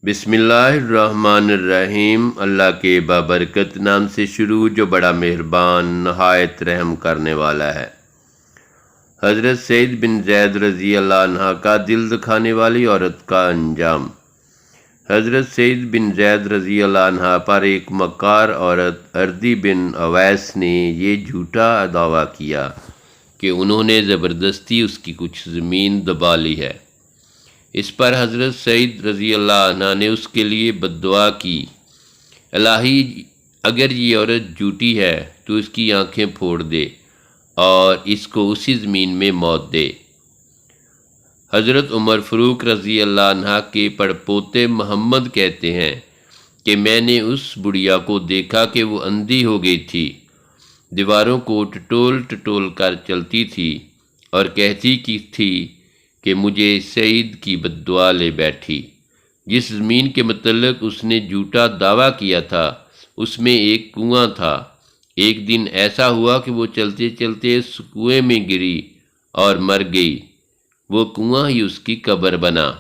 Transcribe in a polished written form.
بسم اللہ الرحمن الرحیم۔ اللہ کے بابرکت نام سے شروع جو بڑا مہربان نہایت رحم کرنے والا ہے۔ حضرت سعید بن زید رضی اللہ عنہ کا دل دکھانے والی عورت کا انجام۔ حضرت سعید بن زید رضی اللہ عنہ پر ایک مکار عورت اردی بن اویس نے یہ جھوٹا دعویٰ کیا کہ انہوں نے زبردستی اس کی کچھ زمین دبا لی ہے۔ اس پر حضرت سعید رضی اللہ عنہ نے اس کے لیے بد دعا کی، الہی اگر یہ عورت جھوٹی ہے تو اس کی آنکھیں پھوڑ دے اور اس کو اسی زمین میں موت دے۔ حضرت عمر فاروق رضی اللہ عنہ کے پڑپوتے محمد کہتے ہیں کہ میں نے اس بڑھیا کو دیکھا کہ وہ اندھی ہو گئی تھی، دیواروں کو ٹٹول ٹٹول کر چلتی تھی اور کہتی کی تھی کہ مجھے سعید کی بد دعا لے بیٹھی۔ جس زمین کے متعلق اس نے جھوٹا دعویٰ کیا تھا اس میں ایک کنواں تھا۔ ایک دن ایسا ہوا کہ وہ چلتے چلتے اس کنویں میں گری اور مر گئی۔ وہ کنواں ہی اس کی قبر بنا۔